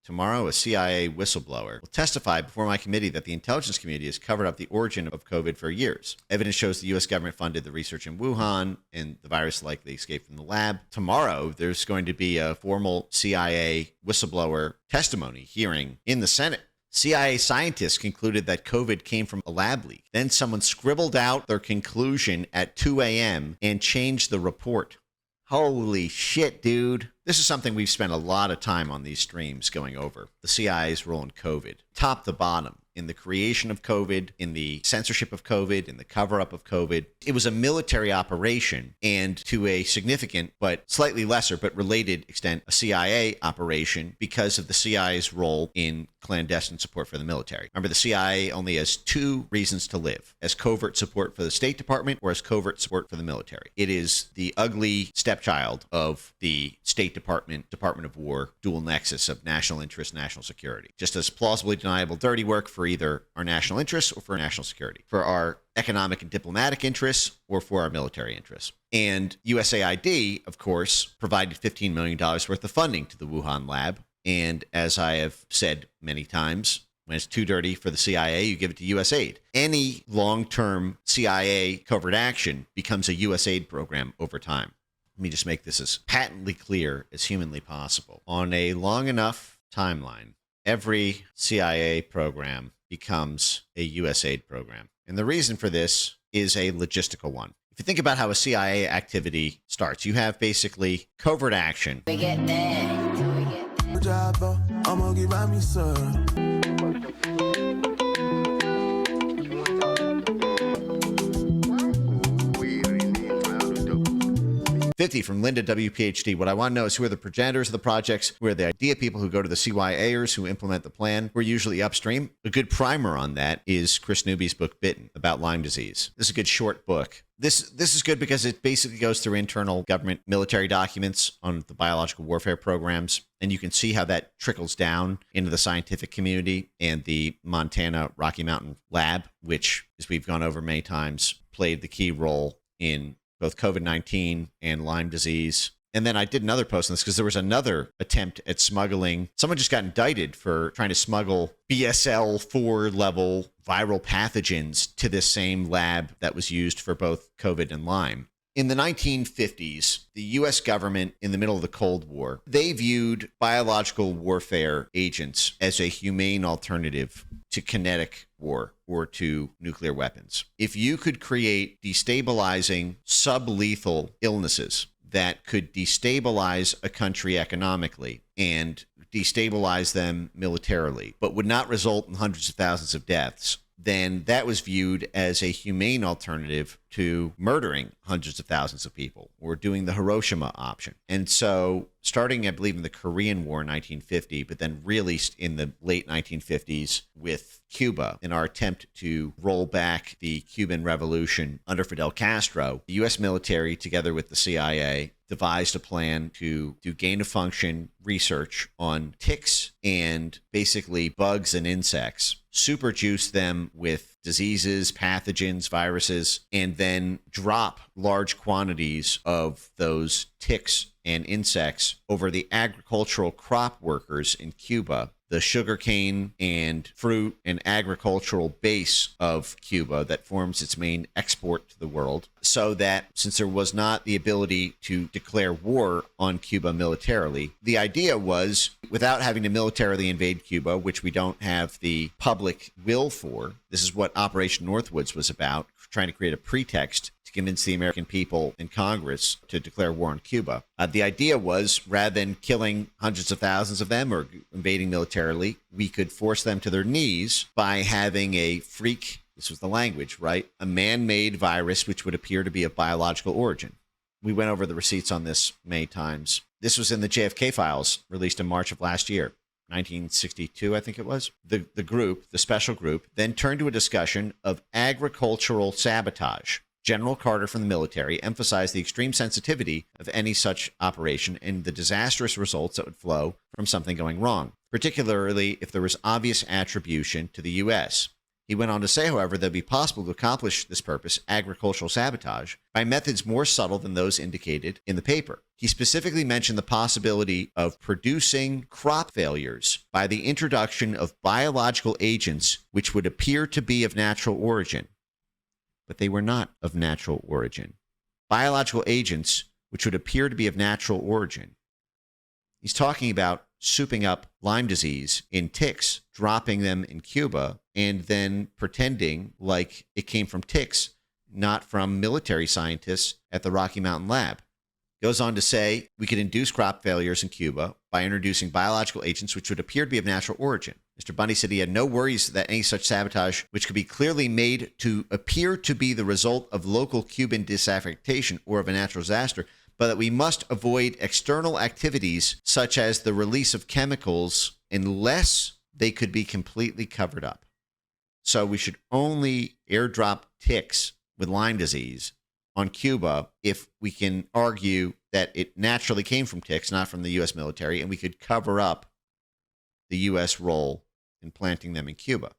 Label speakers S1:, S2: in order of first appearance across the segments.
S1: Tomorrow, a CIA whistleblower will testify before my committee that the intelligence community has covered up the origin of COVID for years. Evidence shows the U.S. government funded the research in Wuhan, and the virus likely escaped from the lab. Tomorrow, there's going to be a formal CIA whistleblower testimony hearing in the Senate. CIA scientists concluded that COVID came from a lab leak. Then someone scribbled out their conclusion at 2 a.m. and changed the report. Holy shit, dude. This is something we've spent a lot of time on these streams going over. The CIA's role in COVID, top to bottom, in the creation of COVID, in the censorship of COVID, in the cover-up of COVID. It was a military operation, and to a significant but slightly lesser but related extent, a CIA operation because of the CIA's role in clandestine support for the military. Remember, the CIA only has two reasons to live: as covert support for the State Department or as covert support for the military. It is the ugly stepchild of the State Department, Department of War, dual nexus of national interest, national security. Just as plausibly deniable dirty work for either our national interests or for national security, for our economic and diplomatic interests or for our military interests. And USAID, of course, provided $15 million worth of funding to the Wuhan lab. And as I have said many times, when it's too dirty for the CIA, you give it to USAID. Any long-term CIA covert action becomes a USAID program over time. Let me just make this as patently clear as humanly possible. On a long enough timeline, every CIA program becomes a USAID program. And the reason for this is a logistical one. If you think about how a CIA activity starts, you have basically covert action. We get there. 50 from Linda WPhD. What I want to know is who are the progenitors of the projects, who are the idea people who go to the CYAers who implement the plan, who are usually upstream. A good primer on that is Chris Newby's book Bitten about Lyme disease. This is a good short book. This is good because it basically goes through internal government military documents on the biological warfare programs, and you can see how that trickles down into the scientific community and the Montana Rocky Mountain Lab, which, as we've gone over many times, played the key role in both COVID-19 and Lyme disease. And then I did another post on this because there was another attempt at smuggling. Someone just got indicted for trying to smuggle BSL-4 level viral pathogens to this same lab that was used for both COVID and Lyme. In the 1950s, the U.S. government, in the middle of the Cold War, they viewed biological warfare agents as a humane alternative to kinetic war or to nuclear weapons. If you could create destabilizing, sublethal illnesses that could destabilize a country economically and destabilize them militarily, but would not result in hundreds of thousands of deaths, then that was viewed as a humane alternative to murdering hundreds of thousands of people or doing the Hiroshima option. And so starting, I believe, in the Korean War in 1950, but then really in the late 1950s with Cuba, in our attempt to roll back the Cuban Revolution under Fidel Castro, the U.S. military, together with the CIA, devised a plan to do gain-of-function research on ticks and basically bugs and insects, super juice them with diseases, pathogens, viruses, and then drop large quantities of those ticks and insects over the agricultural crop workers in Cuba, the sugarcane and fruit and agricultural base of Cuba that forms its main export to the world, so that since there was not the ability to declare war on Cuba militarily, the idea was, without having to militarily invade Cuba, which we don't have the public will for, this is what Operation Northwoods was about, trying to create a pretext to convince the American people in Congress to declare war on Cuba. The idea was, rather than killing hundreds of thousands of them or invading militarily, we could force them to their knees by having a freak, this was the language, right? A man-made virus which would appear to be of biological origin. We went over the receipts on this many times. This was in the JFK files released in March of last year. 1962, I think it was. The group, the special group, then turned to a discussion of agricultural sabotage. General Carter from the military emphasized the extreme sensitivity of any such operation and the disastrous results that would flow from something going wrong, particularly if there was obvious attribution to the U.S. He went on to say, however, that it would be possible to accomplish this purpose, agricultural sabotage, by methods more subtle than those indicated in the paper. He specifically mentioned the possibility of producing crop failures by the introduction of biological agents which would appear to be of natural origin, but they were not of natural origin. Biological agents which would appear to be of natural origin. He's talking about souping up Lyme disease in ticks, dropping them in Cuba, and then pretending like it came from ticks, not from military scientists at the Rocky Mountain Lab. Goes on to say we could induce crop failures in Cuba by introducing biological agents which would appear to be of natural origin. Mr. Bundy said he had no worries that any such sabotage, which could be clearly made to appear to be the result of local Cuban disaffection or of a natural disaster, but that we must avoid external activities such as the release of chemicals unless they could be completely covered up. So we should only airdrop ticks with Lyme disease on Cuba if we can argue that it naturally came from ticks, not from the U.S. military, and we could cover up the U.S. role in planting them in Cuba.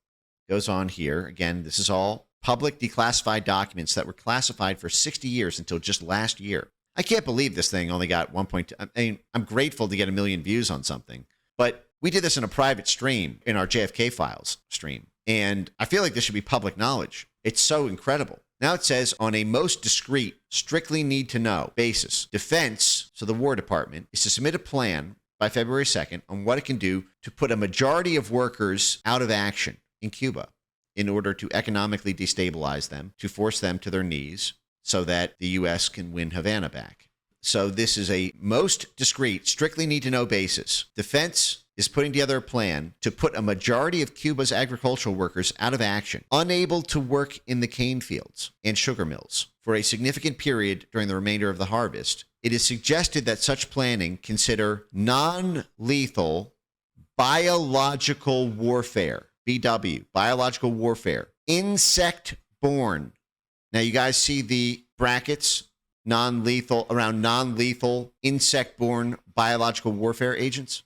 S1: Goes on here. Again, this is all public declassified documents that were classified for 60 years until just last year. I can't believe this thing only got 1.2. I mean, I'm grateful to get 1 million views on something, but we did this in a private stream in our JFK Files stream, and I feel like this should be public knowledge. It's so incredible. Now it says, on a most discreet, strictly need-to-know basis, Defense, so the War Department, is to submit a plan by February 2nd on what it can do to put a majority of workers out of action in Cuba in order to economically destabilize them, to force them to their knees, so that the U.S. can win Havana back. So this is a most discreet, strictly need-to-know basis. Defense is putting together a plan to put a majority of Cuba's agricultural workers out of action, unable to work in the cane fields and sugar mills for a significant period during the remainder of the harvest. It is suggested that such planning consider non-lethal biological warfare, BW, biological warfare, insect-borne. Now, you guys see the brackets, around non-lethal, insect-borne biological warfare agents?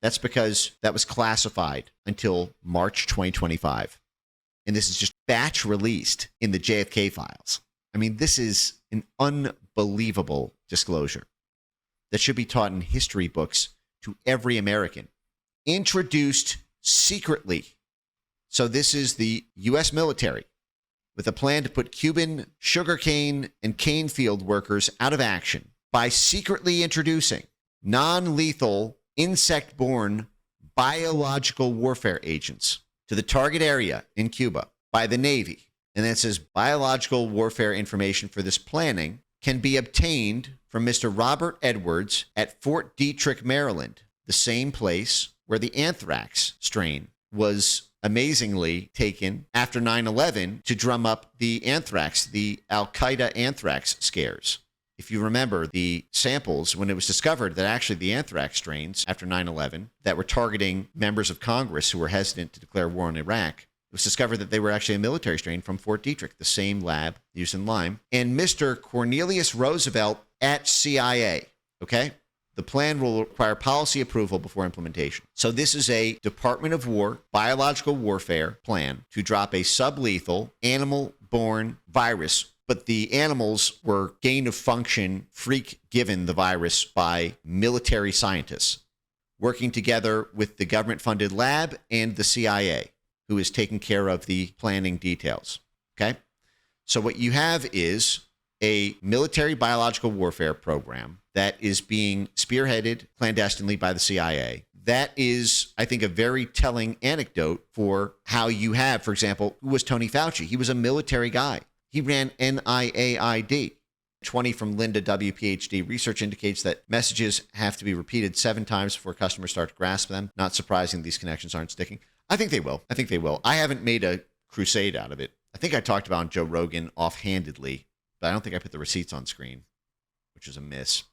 S1: That's because that was classified until March 2025. And this is just batch released in the JFK files. I mean, this is an unbelievable disclosure that should be taught in history books to every American. Introduced secretly. So this is the U.S. military with a plan to put Cuban sugarcane and cane field workers out of action by secretly introducing non-lethal, insect-borne biological warfare agents to the target area in Cuba by the Navy. And then it says biological warfare information for this planning can be obtained from Mr. Robert Edwards at Fort Detrick, Maryland, the same place where the anthrax strain was amazingly taken after 9/11 to drum up the anthrax, the Al-Qaeda anthrax scares. If you remember the samples, when it was discovered that actually the anthrax strains after 9/11 that were targeting members of Congress who were hesitant to declare war on Iraq, it was discovered that they were actually a military strain from Fort Detrick, the same lab used in Lyme. And Mr. Cornelius Roosevelt at CIA, okay? The plan will require policy approval before implementation. So this is a Department of War biological warfare plan to drop a sublethal animal-borne virus, but the animals were gain-of-function freak given the virus by military scientists working together with the government-funded lab and the CIA, who is taking care of the planning details, okay? So what you have is a military biological warfare program that is being spearheaded clandestinely by the CIA. That is, I think, a very telling anecdote for how you have, for example, who was Tony Fauci? He was a military guy. He ran NIAID. 20 from Linda W. PhD. Research indicates that messages have to be repeated 7 times before customers start to grasp them. Not surprising these connections aren't sticking. I think they will. I haven't made a crusade out of it. I think I talked about Joe Rogan offhandedly, but I don't think I put the receipts on screen, which is a miss.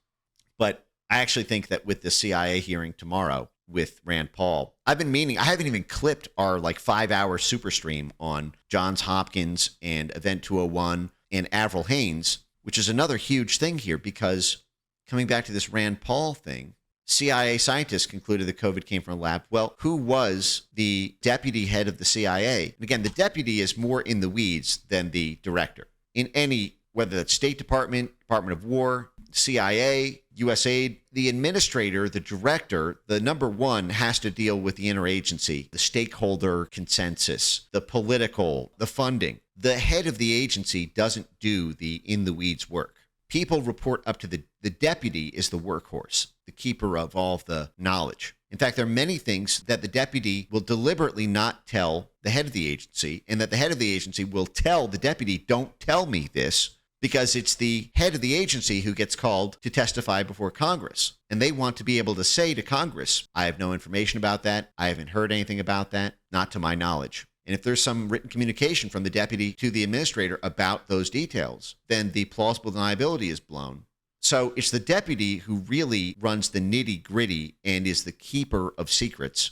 S1: But I actually think that with the CIA hearing tomorrow with Rand Paul, I haven't even clipped our 5-hour super stream on Johns Hopkins and Event 201 and Averil Haynes, which is another huge thing here, because coming back to this Rand Paul thing, CIA scientists concluded that COVID came from a lab. Well, who was the deputy head of the CIA? And again, the deputy is more in the weeds than the director. In any, whether that's State Department, Department of War, CIA, USAID, the administrator, the director, the number one has to deal with the interagency, the stakeholder consensus, the political, the funding. The head of the agency doesn't do the in-the-weeds work. People report up to the deputy is the workhorse, the keeper of all of the knowledge. In fact, there are many things that the deputy will deliberately not tell the head of the agency, and that the head of the agency will tell the deputy, don't tell me this, because it's the head of the agency who gets called to testify before Congress. And they want to be able to say to Congress, I have no information about that. I haven't heard anything about that, not to my knowledge. And if there's some written communication from the deputy to the administrator about those details, then the plausible deniability is blown. So it's the deputy who really runs the nitty-gritty and is the keeper of secrets,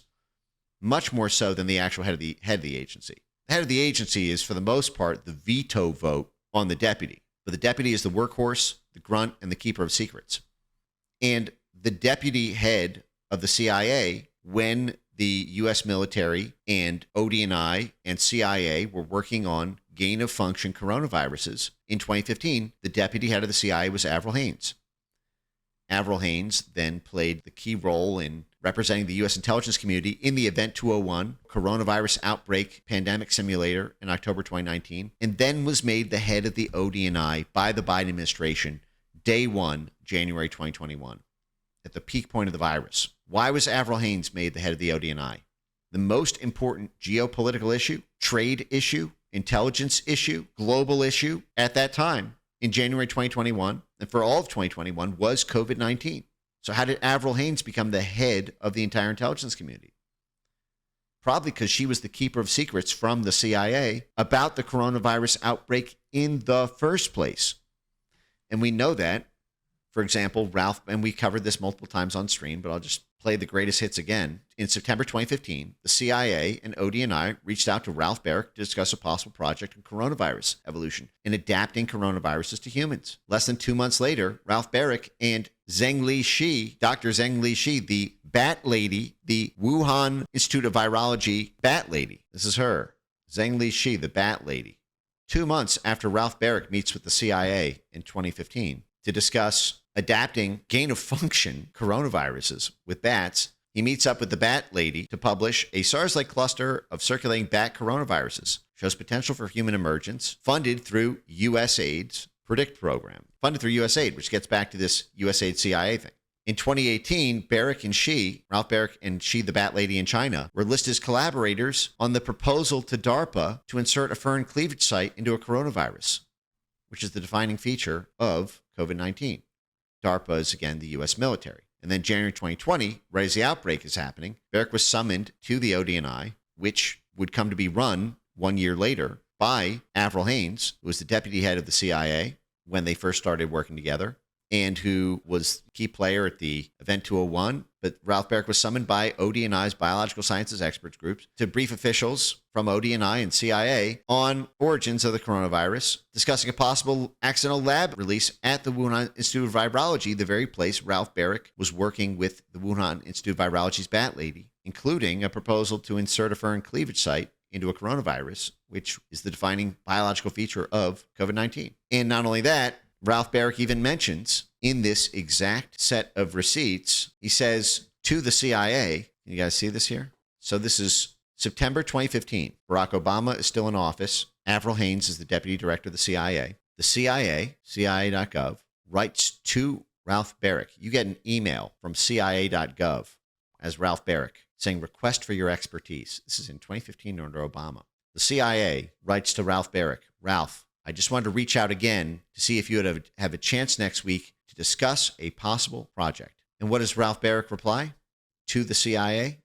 S1: much more so than the actual head of the agency. The head of the agency is, for the most part, the veto vote on the deputy. But the deputy is the workhorse, the grunt, and the keeper of secrets. And the deputy head of the CIA, when the U.S. military and ODNI and CIA were working on gain-of-function coronaviruses in 2015, the deputy head of the CIA was Averil Haynes. Averil Haynes then played the key role in representing the U.S. intelligence community in the Event 201 coronavirus outbreak pandemic simulator in October 2019, and then was made the head of the ODNI by the Biden administration day one, January 2021, at the peak point of the virus. Why was Averil Haynes made the head of the ODNI? The most important geopolitical issue, trade issue, intelligence issue, global issue at that time in January 2021, and for all of 2021, was COVID-19. So how did Averil Haynes become the head of the entire intelligence community? Probably because she was the keeper of secrets from the CIA about the coronavirus outbreak in the first place. And we know that, for example, Ralph, and we covered this multiple times on stream, but I'll just play the greatest hits again. In September 2015, the CIA and ODNI reached out to Ralph Barrick to discuss a possible project on coronavirus evolution and adapting coronaviruses to humans. Less than 2 months later, Ralph Barrick and Zhengli Shi, Dr. Zhengli Shi, the bat lady, the Wuhan Institute of Virology bat lady. This is her, Zhengli Shi, the bat lady. 2 months after Ralph Barrick meets with the CIA in 2015 to discuss adapting gain-of-function coronaviruses with bats, he meets up with the bat lady to publish a SARS-like cluster of circulating bat coronaviruses, shows potential for human emergence, funded through USAID's PREDICT program. Funded through USAID, which gets back to this USAID-CIA thing. In 2018, Barrick and Shi, Ralph Barrick and Shi, the bat lady in China, were listed as collaborators on the proposal to DARPA to insert a furin cleavage site into a coronavirus, which is the defining feature of COVID-19. DARPA is, again, the U.S. military. And then January 2020, right as the outbreak is happening, Barrick was summoned to the ODNI, which would come to be run 1 year later by Averil Haynes, who was the deputy head of the CIA when they first started working together, and who was a key player at the Event 201. But Ralph Barrick was summoned by ODNI's Biological Sciences Experts Groups to brief officials from ODNI and CIA on origins of the coronavirus, discussing a possible accidental lab release at the Wuhan Institute of Virology, the very place Ralph Barrick was working with the Wuhan Institute of Virology's bat lady, including a proposal to insert a furin cleavage site into a coronavirus, which is the defining biological feature of COVID-19. And not only that, Ralph Barrick even mentions in this exact set of receipts, he says to the CIA, you guys see this here? So this is September 2015. Barack Obama is still in office. Averil Haynes is the deputy director of the CIA. The CIA, CIA.gov, writes to Ralph Barrick. You get an email from CIA.gov as Ralph Barrick saying, request for your expertise. This is in 2015 under Obama. The CIA writes to Ralph Barrick, Ralph, I just wanted to reach out again to see if you would have a chance next week to discuss a possible project. And what does Ralph Barrick reply? To the CIA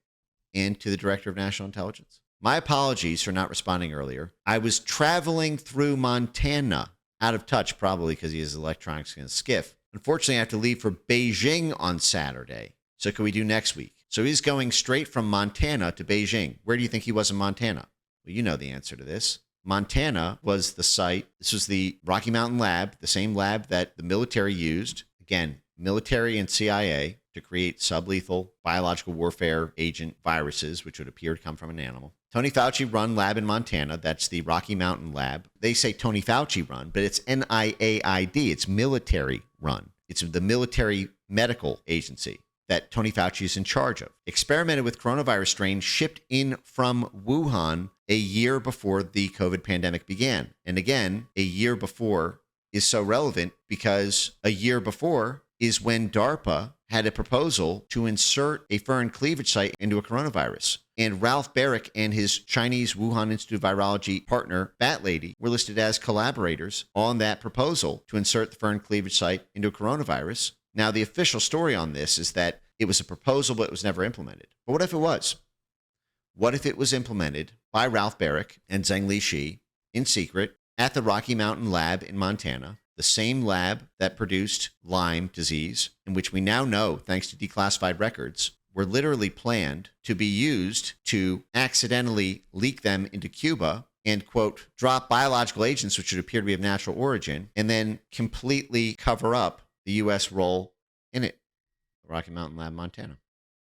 S1: and to the Director of National Intelligence. My apologies for not responding earlier. I was traveling through Montana, out of touch probably because he has electronics in his skiff. Unfortunately, I have to leave for Beijing on Saturday. So can we do next week? So he's going straight from Montana to Beijing. Where do you think he was in Montana? Well, you know the answer to this. Montana was the site. This was the Rocky Mountain Lab, the same lab that the military used. Again, military and CIA to create sublethal biological warfare agent viruses, which would appear to come from an animal. Tony Fauci run lab in Montana. That's the Rocky Mountain Lab. They say Tony Fauci run, but it's NIAID. It's military run. It's the military medical agency that Tony Fauci is in charge of. Experimented with coronavirus strain shipped in from Wuhan a year before the COVID pandemic began. And again, a year before is so relevant because a year before is when DARPA had a proposal to insert a furin cleavage site into a coronavirus. And Ralph Baric and his Chinese Wuhan Institute of Virology partner, Bat Lady, were listed as collaborators on that proposal to insert the furin cleavage site into a coronavirus. Now, the official story on this is that it was a proposal, but it was never implemented. But what if it was? What if it was implemented by Ralph Baric and Zhengli Shi in secret at the Rocky Mountain Lab in Montana, the same lab that produced Lyme disease, in which we now know, thanks to declassified records, were literally planned to be used to accidentally leak them into Cuba and, quote, drop biological agents which would appear to be of natural origin, and then completely cover up the U.S. role in it, the Rocky Mountain Lab, Montana.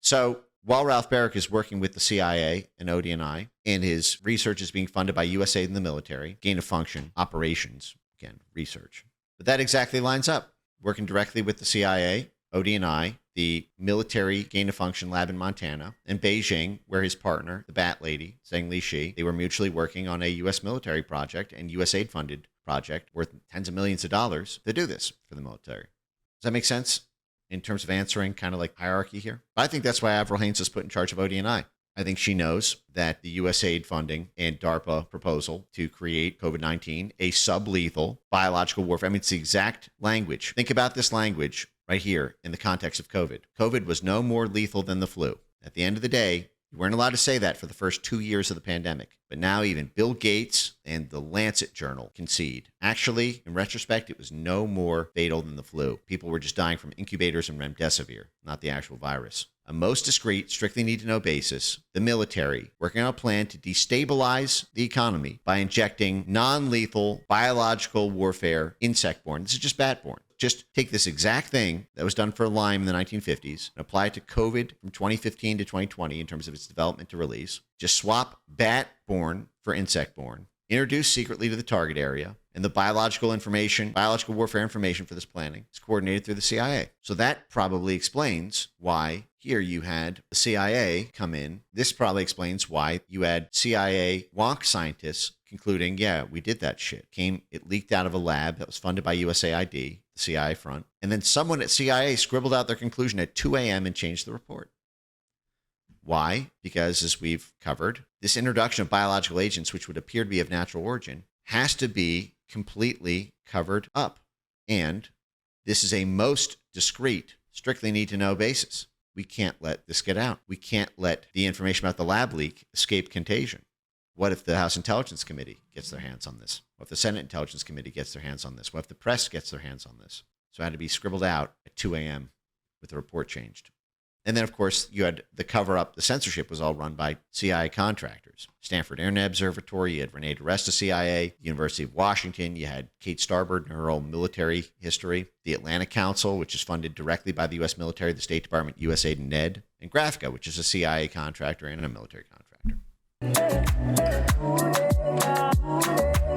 S1: So while Ralph Baric is working with the CIA and ODNI, and his research is being funded by USAID and the military, gain of function, operations, again, research. But that exactly lines up. Working directly with the CIA, ODNI, the military gain of function lab in Montana, and Beijing, where his partner, the Bat Lady, Zhengli Shi, they were mutually working on a U.S. military project and USAID-funded project worth tens of millions of dollars to do this for the military. Does that make sense in terms of answering kind of like hierarchy here? I think that's why Averil Haynes was put in charge of ODNI. I think she knows that the USAID funding and DARPA proposal to create COVID-19, a sublethal biological warfare. I mean, it's the exact language. Think about this language right here in the context of COVID. COVID was no more lethal than the flu. At the end of the day, you weren't allowed to say that for the first 2 years of the pandemic. But now even Bill Gates and the Lancet Journal concede. Actually, in retrospect, it was no more fatal than the flu. People were just dying from incubators and remdesivir, not the actual virus. A most discreet, strictly need-to-know basis, the military working on a plan to destabilize the economy by injecting non-lethal biological warfare insect-borne. This is just bat-borne. Just take this exact thing that was done for Lyme in the 1950s and apply it to COVID from 2015 to 2020 in terms of its development to release. Just swap bat-borne for insect-borne. Introduce secretly to the target area, and the biological warfare information for this planning is coordinated through the CIA. So that probably explains why here you had the CIA come in. This probably explains why you had CIA wonk scientists concluding, yeah, we did that shit. It leaked out of a lab that was funded by USAID, the CIA front, and then someone at CIA scribbled out their conclusion at 2 a.m. and changed the report. Why? Because, as we've covered, this introduction of biological agents, which would appear to be of natural origin, has to be completely covered up. And this is a most discreet, strictly need-to-know basis. We can't let this get out. We can't let the information about the lab leak escape contagion. What if the House Intelligence Committee gets their hands on this? What if the Senate Intelligence Committee gets their hands on this? What if the press gets their hands on this? So it had to be scribbled out at 2 a.m. with the report changed. And then, of course, you had the cover-up. The censorship was all run by CIA contractors. Stanford Internet Observatory, you had Renee DeResta, CIA, University of Washington, you had Kate Starbird and her own military history, the Atlantic Council, which is funded directly by the U.S. military, the State Department, USAID, and NED, and Graphica, which is a CIA contractor and a military contractor.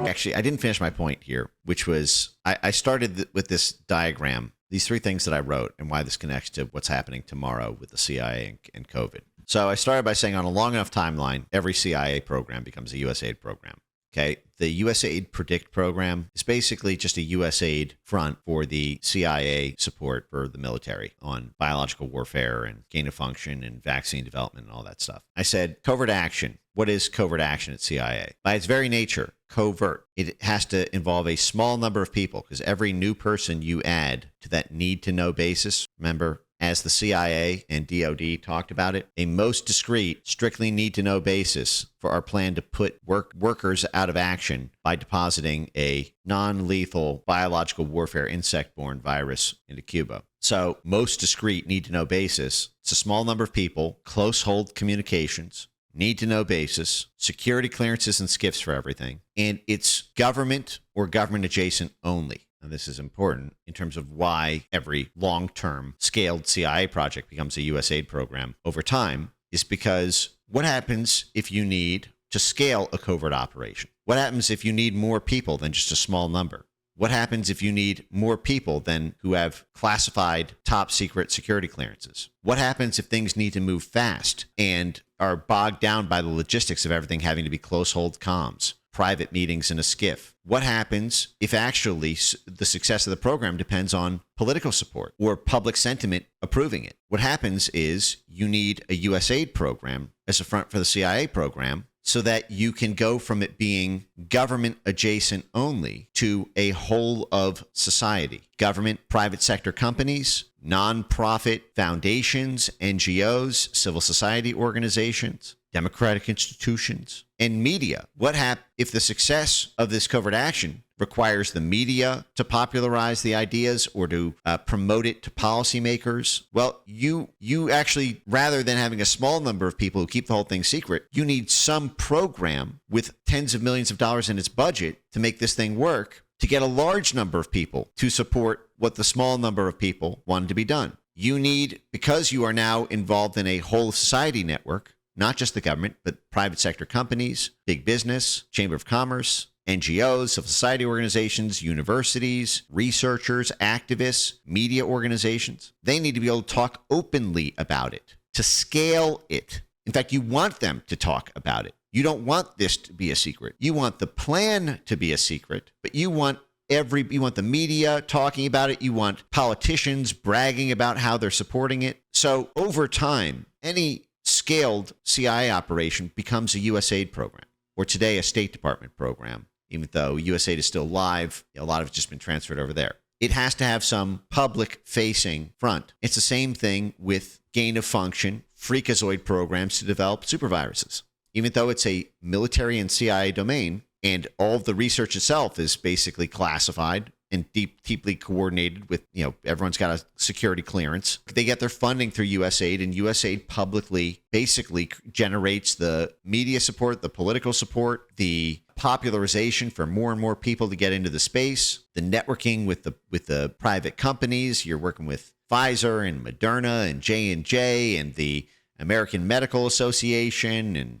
S1: Actually, I didn't finish my point here, which was I started with this diagram, these three things that I wrote, and why this connects to what's happening tomorrow with the CIA and COVID. So I started by saying on a long enough timeline, every CIA program becomes a USAID program. Okay, the USAID Predict program is basically just a USAID front for the CIA support for the military on biological warfare and gain of function and vaccine development and all that stuff. I said covert action. What is covert action at CIA? By its very nature, covert. It has to involve a small number of people because every new person you add to that need-to-know basis, remember, as the CIA and DOD talked about it, a most discreet, strictly need-to-know basis for our plan to put workers out of action by depositing a non-lethal biological warfare insect-borne virus into Cuba. So most discreet need-to-know basis, it's a small number of people, close hold communications, need-to-know basis, security clearances and skiffs for everything, and it's government or government adjacent only. and this is important in terms of why every long-term scaled CIA project becomes a USAID program over time, is because what happens if you need to scale a covert operation? What happens if you need more people than just a small number? What happens if you need more people than who have classified top secret security clearances? What happens if things need to move fast and are bogged down by the logistics of everything having to be close hold comms, private meetings in a skiff? What happens if actually the success of the program depends on political support or public sentiment approving it? What happens is you need a USAID program as a front for the CIA program, so that you can go from it being government adjacent only to a whole of society. Government, private sector companies, nonprofit foundations, NGOs, civil society organizations, democratic institutions, and media. What happens if the success of this covert action requires the media to popularize the ideas or to promote it to policymakers? Well, you actually, rather than having a small number of people who keep the whole thing secret, you need some program with tens of millions of dollars in its budget to make this thing work, to get a large number of people to support what the small number of people wanted to be done. You need, because you are now involved in a whole society network, not just the government, but private sector companies, big business, Chamber of Commerce, NGOs, civil society organizations, universities, researchers, activists, media organizations. They need to be able to talk openly about it, to scale it. In fact, you want them to talk about it. You don't want this to be a secret. You want the plan to be a secret, but you want the media talking about it. You want politicians bragging about how they're supporting it. So over time, any scaled CIA operation becomes a USAID program, or today a State Department program, even though USAID is still live. A lot of it's just been transferred over there. It has to have some public-facing front. It's the same thing with gain-of-function, freakazoid programs to develop superviruses. Even though it's a military and CIA domain, and all of the research itself is basically classified and deeply coordinated with, everyone's got a security clearance. They get their funding through USAID, and USAID publicly basically generates the media support, the political support, the popularization for more and more people to get into the space, the networking with the private companies. You're working with Pfizer and Moderna and J&J and the American Medical Association and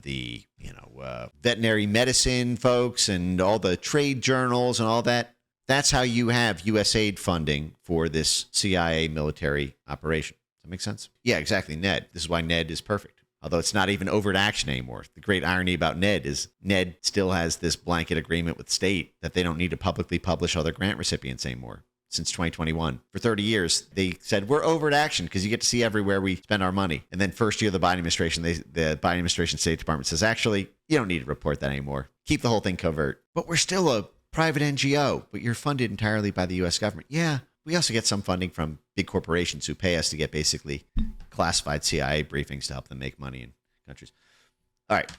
S1: the veterinary medicine folks and all the trade journals and all that. That's how you have USAID funding for this CIA military operation. Does that make sense? Yeah, exactly, NED. This is why NED is perfect. Although it's not even overt action anymore. The great irony about NED is NED still has this blanket agreement with state that they don't need to publicly publish other grant recipients anymore. Since 2021. For 30 years, they said, we're overt action because you get to see everywhere we spend our money. And then first year of the Biden administration, the Biden administration State Department says, actually, you don't need to report that anymore. Keep the whole thing covert. But we're still a private NGO, but you're funded entirely by the U.S. government. Yeah, we also get some funding from big corporations who pay us to get basically classified CIA briefings to help them make money in countries. All right.